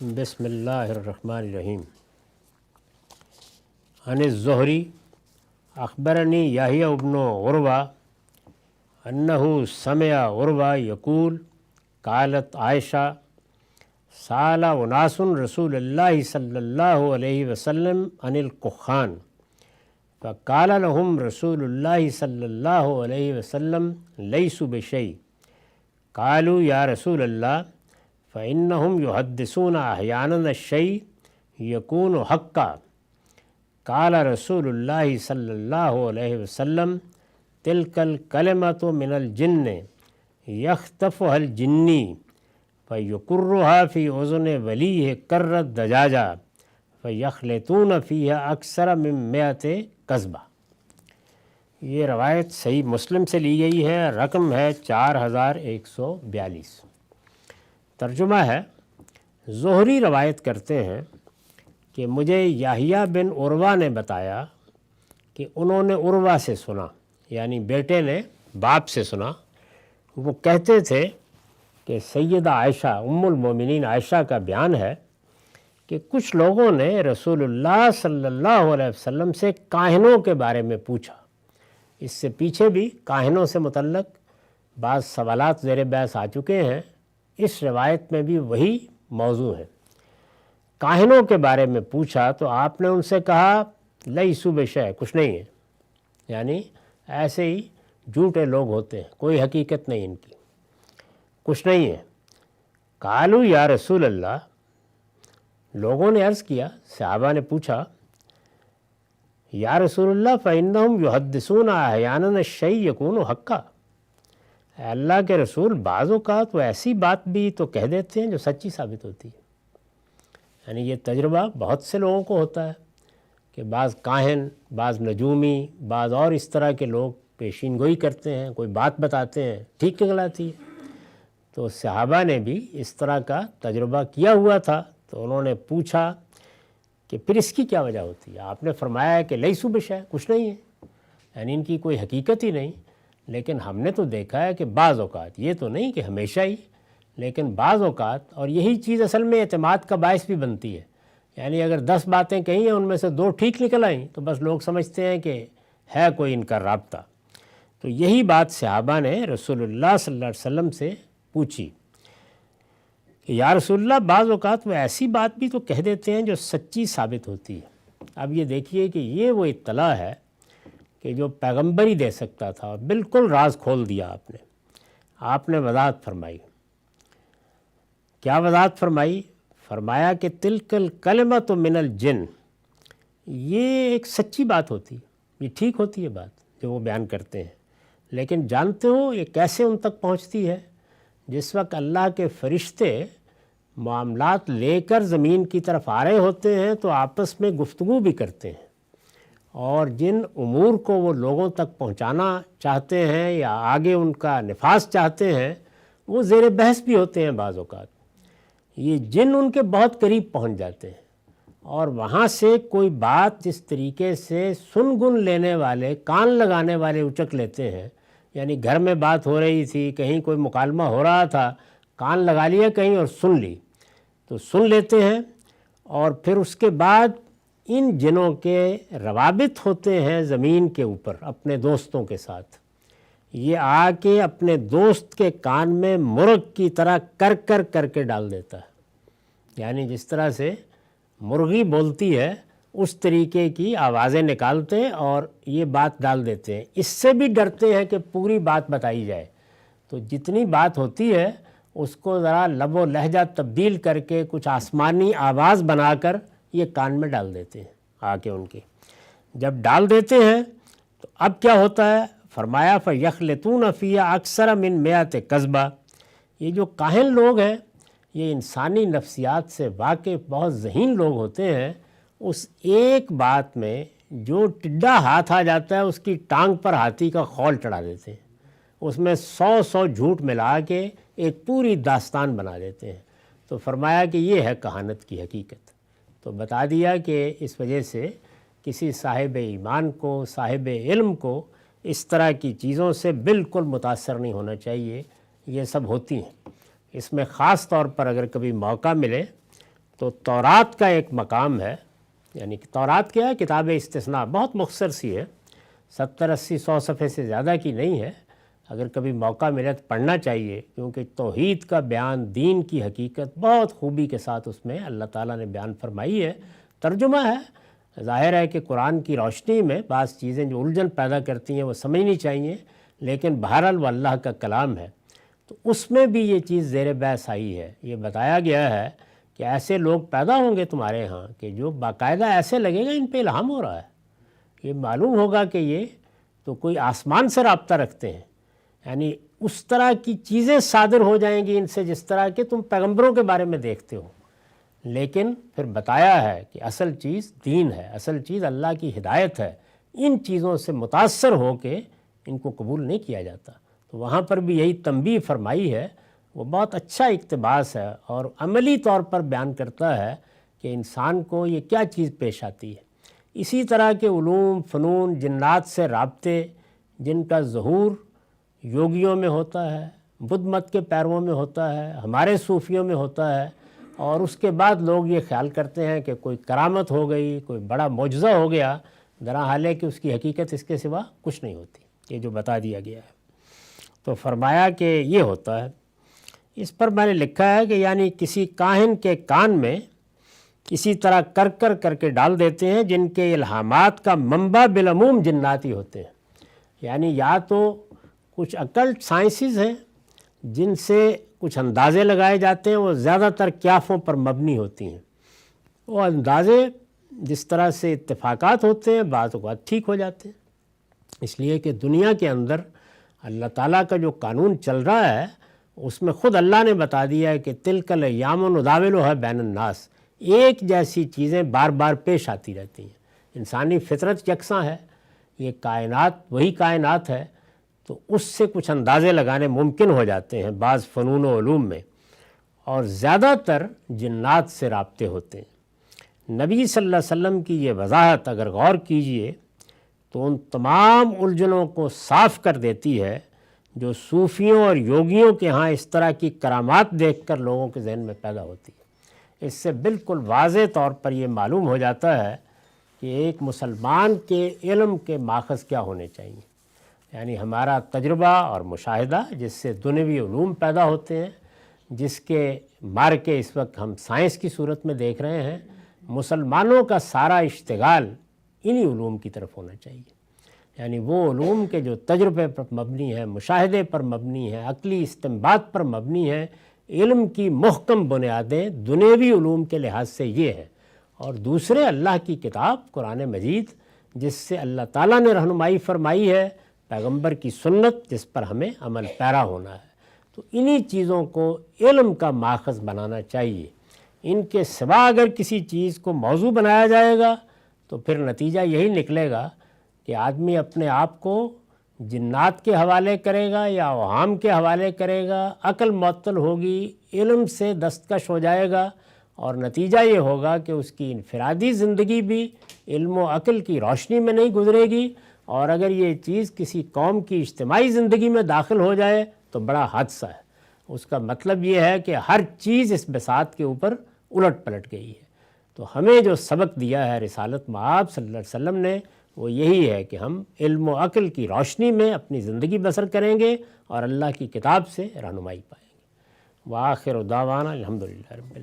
بسم اللہ الرحمن الرحیم۔ عن الزہری اخبرنی یحییٰ ابن عروہ انہ سمع عروہ یقول قالت عائشہ سأل اناس رسول اللہ صلی اللہ علیہ وسلم عن الکخان فقال لهم رسول اللہ صلی اللہ علیہ وسلم لیسوا بشیء قالوا یا رسول اللہ فإنهم يحدثون أحيانا الشيء يكون حقا قال رسول الله صلى الله عليه وسلم تلك الكلمة من الجن يخطفها الجني فيقرها في أذن وليه كر الدجاجة فيخلطون فيها أكثر من 100 قصبة۔ یہ روایت صحیح مسلم سے لی گئی ہے، رقم ہے 4142۔ ترجمہ ہے، زہری روایت کرتے ہیں کہ مجھے یحییٰ بن عروہ نے بتایا کہ انہوں نے عروہ سے سنا، یعنی بیٹے نے باپ سے سنا، وہ کہتے تھے کہ سیدہ عائشہ ام المومنین عائشہ کا بیان ہے کہ کچھ لوگوں نے رسول اللہ صلی اللہ علیہ وسلم سے کاہنوں کے بارے میں پوچھا۔ اس سے پیچھے بھی کاہنوں سے متعلق بعض سوالات زیر بحث آ چکے ہیں، اس روایت میں بھی وہی موضوع ہے۔ کاہنوں کے بارے میں پوچھا تو آپ نے ان سے کہا لیسوا بشیء، کچھ نہیں ہے، یعنی ایسے ہی جھوٹے لوگ ہوتے ہیں، کوئی حقیقت نہیں ان کی، کچھ نہیں ہے۔ قالوا یا رسول اللہ، لوگوں نے عرض کیا، صحابہ نے پوچھا یا رسول اللہ فإنهم يحدثون أحيانا الشيء يكون حقا، اے اللہ کے رسول بعض اوقات وہ ایسی بات بھی تو کہہ دیتے ہیں جو سچی ثابت ہوتی ہے۔ یعنی یہ تجربہ بہت سے لوگوں کو ہوتا ہے کہ بعض کاہن، بعض نجومی، بعض اور اس طرح کے لوگ پیشین گوئی کرتے ہیں، کوئی بات بتاتے ہیں، ٹھیک نکل آتی ہے۔ تو صحابہ نے بھی اس طرح کا تجربہ کیا ہوا تھا، تو انہوں نے پوچھا کہ پھر اس کی کیا وجہ ہوتی ہے؟ آپ نے فرمایا کہ لیسوا بشیء، کچھ نہیں ہے، یعنی ان کی کوئی حقیقت ہی نہیں۔ لیکن ہم نے تو دیکھا ہے کہ بعض اوقات، یہ تو نہیں کہ ہمیشہ ہی، لیکن بعض اوقات، اور یہی چیز اصل میں اعتماد کا باعث بھی بنتی ہے۔ یعنی اگر 10 باتیں کہی ہیں، ان میں سے 2 ٹھیک نکل آئیں تو بس لوگ سمجھتے ہیں کہ ہے کوئی ان کا رابطہ۔ تو یہی بات صحابہ نے رسول اللہ صلی اللہ علیہ وسلم سے پوچھی کہ یا رسول اللہ بعض اوقات وہ ایسی بات بھی تو کہہ دیتے ہیں جو سچی ثابت ہوتی ہے۔ اب یہ دیکھیے کہ یہ وہ اطلاع ہے کہ جو پیغمبر ہی دے سکتا تھا، بالکل راز کھول دیا آپ نے وضاحت فرمائی۔ کیا وضاحت فرمائی؟ فرمایا کہ تلک الکلمۃ من الجن، یہ ایک سچی بات ہوتی ہے، یہ ٹھیک ہوتی ہے بات جو وہ بیان کرتے ہیں، لیکن جانتے ہو یہ کیسے ان تک پہنچتی ہے؟ جس وقت اللہ کے فرشتے معاملات لے کر زمین کی طرف آ رہے ہوتے ہیں تو آپس میں گفتگو بھی کرتے ہیں، اور جن امور کو وہ لوگوں تک پہنچانا چاہتے ہیں یا آگے ان کا نفاذ چاہتے ہیں، وہ زیر بحث بھی ہوتے ہیں بعض اوقات۔ یہ جن ان کے بہت قریب پہنچ جاتے ہیں، اور وہاں سے کوئی بات جس طریقے سے سن گن لینے والے، کان لگانے والے اچک لیتے ہیں، یعنی گھر میں بات ہو رہی تھی، کہیں کوئی مکالمہ ہو رہا تھا، کان لگا لیا کہیں اور سن لی، تو سن لیتے ہیں، اور پھر اس کے بعد ان جنوں کے روابط ہوتے ہیں زمین کے اوپر اپنے دوستوں کے ساتھ۔ یہ آ کے اپنے دوست کے کان میں مرغ کی طرح کر کے ڈال دیتا ہے، یعنی جس طرح سے مرغی بولتی ہے اس طریقے کی آوازیں نکالتے ہیں اور یہ بات ڈال دیتے ہیں۔ اس سے بھی ڈرتے ہیں کہ پوری بات بتائی جائے، تو جتنی بات ہوتی ہے اس کو ذرا لب و لہجہ تبدیل کر کے کچھ آسمانی آواز بنا کر یہ کان میں ڈال دیتے ہیں آ کے ان کے۔ جب ڈال دیتے ہیں تو اب کیا ہوتا ہے؟ فرمایا فَيَخْلِطُونَ فِيهَا أَكْثَرَ مِن 100 قصبہ۔ یہ جو کاہن لوگ ہیں، یہ انسانی نفسیات سے واقف بہت ذہین لوگ ہوتے ہیں، اس ایک بات میں جو ٹڈا ہاتھ آ جاتا ہے اس کی ٹانگ پر ہاتھی کا خول چڑھا دیتے ہیں، اس میں 100 جھوٹ ملا کے ایک پوری داستان بنا دیتے ہیں۔ تو فرمایا کہ یہ ہے کہانت کی حقیقت۔ تو بتا دیا کہ اس وجہ سے کسی صاحب ایمان کو، صاحب علم کو اس طرح کی چیزوں سے بالکل متاثر نہیں ہونا چاہیے، یہ سب ہوتی ہیں۔ اس میں خاص طور پر اگر کبھی موقع ملے تو تورات کا ایک مقام ہے، یعنی کہ تورات کیا ہے، کتاب استثناء، بہت مختصر سی ہے، 70-80-100 صفحے سے زیادہ کی نہیں ہے، اگر کبھی موقع ملے تو پڑھنا چاہیے، کیونکہ توحید کا بیان، دین کی حقیقت بہت خوبی کے ساتھ اس میں اللہ تعالیٰ نے بیان فرمائی ہے۔ ترجمہ ہے، ظاہر ہے کہ قرآن کی روشنی میں بعض چیزیں جو الجھن پیدا کرتی ہیں وہ سمجھنی چاہیے، لیکن بہرحال وہ اللہ کا کلام ہے، تو اس میں بھی یہ چیز زیر بحث آئی ہے۔ یہ بتایا گیا ہے کہ ایسے لوگ پیدا ہوں گے تمہارے ہاں کہ جو باقاعدہ ایسے لگے گا ان پہ الہام ہو رہا ہے، یہ معلوم ہوگا کہ یہ تو کوئی آسمان سے رابطہ رکھتے ہیں، یعنی اس طرح کی چیزیں صادر ہو جائیں گی ان سے جس طرح کہ تم پیغمبروں کے بارے میں دیکھتے ہو، لیکن پھر بتایا ہے کہ اصل چیز دین ہے، اصل چیز اللہ کی ہدایت ہے، ان چیزوں سے متاثر ہو کے ان کو قبول نہیں کیا جاتا۔ تو وہاں پر بھی یہی تنبیہ فرمائی ہے، وہ بہت اچھا اقتباس ہے اور عملی طور پر بیان کرتا ہے کہ انسان کو یہ کیا چیز پیش آتی ہے۔ اسی طرح کے علوم، فنون، جنات سے رابطے جن کا ظہور یوگیوں میں ہوتا ہے، بدھ مت کے پیرووں میں ہوتا ہے، ہمارے صوفیوں میں ہوتا ہے، اور اس کے بعد لوگ یہ خیال کرتے ہیں کہ کوئی کرامت ہو گئی، کوئی بڑا معجزہ ہو گیا، درحال ہے کہ اس کی حقیقت اس کے سوا کچھ نہیں ہوتی، یہ جو بتا دیا گیا ہے۔ تو فرمایا کہ یہ ہوتا ہے۔ اس پر میں نے لکھا ہے کہ یعنی کسی کاہن کے کان میں اسی طرح کر کے ڈال دیتے ہیں جن کے الہامات کا منبع بالعموم جنات ہی ہوتے ہیں، یعنی یا تو کچھ اکلٹ سائنسز ہیں جن سے کچھ اندازے لگائے جاتے ہیں، وہ زیادہ تر کیافوں پر مبنی ہوتی ہیں، وہ اندازے جس طرح سے اتفاقات ہوتے ہیں بعض اوقات ٹھیک ہو جاتے ہیں، اس لیے کہ دنیا کے اندر اللہ تعالیٰ کا جو قانون چل رہا ہے اس میں خود اللہ نے بتا دیا ہے کہ تلک الایام نداولها بین الناس، ایک جیسی چیزیں بار بار پیش آتی رہتی ہیں، انسانی فطرت یکساں ہے، یہ کائنات وہی کائنات ہے، تو اس سے کچھ اندازے لگانے ممکن ہو جاتے ہیں بعض فنون و علوم میں، اور زیادہ تر جنات سے رابطے ہوتے ہیں۔ نبی صلی اللہ علیہ وسلم کی یہ وضاحت اگر غور کیجئے تو ان تمام الجھنوں کو صاف کر دیتی ہے جو صوفیوں اور یوگیوں کے ہاں اس طرح کی کرامات دیکھ کر لوگوں کے ذہن میں پیدا ہوتی ہے۔ اس سے بالکل واضح طور پر یہ معلوم ہو جاتا ہے کہ ایک مسلمان کے علم کے ماخذ کیا ہونے چاہیے، یعنی ہمارا تجربہ اور مشاہدہ جس سے دنیوی علوم پیدا ہوتے ہیں، جس کے مارکے اس وقت ہم سائنس کی صورت میں دیکھ رہے ہیں، مسلمانوں کا سارا اشتغال انہی علوم کی طرف ہونا چاہیے، یعنی وہ علوم کے جو تجربے پر مبنی ہیں، مشاہدے پر مبنی ہیں، عقلی استنباط پر مبنی ہیں، علم کی محکم بنیادیں دنیوی علوم کے لحاظ سے یہ ہیں، اور دوسرے اللہ کی کتاب قرآن مجید جس سے اللہ تعالیٰ نے رہنمائی فرمائی ہے، پیغمبر کی سنت جس پر ہمیں عمل پیرا ہونا ہے، تو انہی چیزوں کو علم کا ماخذ بنانا چاہیے۔ ان کے سوا اگر کسی چیز کو موضوع بنایا جائے گا تو پھر نتیجہ یہی نکلے گا کہ آدمی اپنے آپ کو جنات کے حوالے کرے گا یا اوہام کے حوالے کرے گا، عقل معطل ہوگی، علم سے دستکش ہو جائے گا، اور نتیجہ یہ ہوگا کہ اس کی انفرادی زندگی بھی علم و عقل کی روشنی میں نہیں گزرے گی، اور اگر یہ چیز کسی قوم کی اجتماعی زندگی میں داخل ہو جائے تو بڑا حادثہ ہے۔ اس کا مطلب یہ ہے کہ ہر چیز اس بساط کے اوپر الٹ پلٹ گئی ہے۔ تو ہمیں جو سبق دیا ہے رسالت مآب صلی اللہ علیہ وسلم نے وہ یہی ہے کہ ہم علم و عقل کی روشنی میں اپنی زندگی بسر کریں گے اور اللہ کی کتاب سے رہنمائی پائیں گے۔ وآخر دعوانا الحمدللہ رب العالمین۔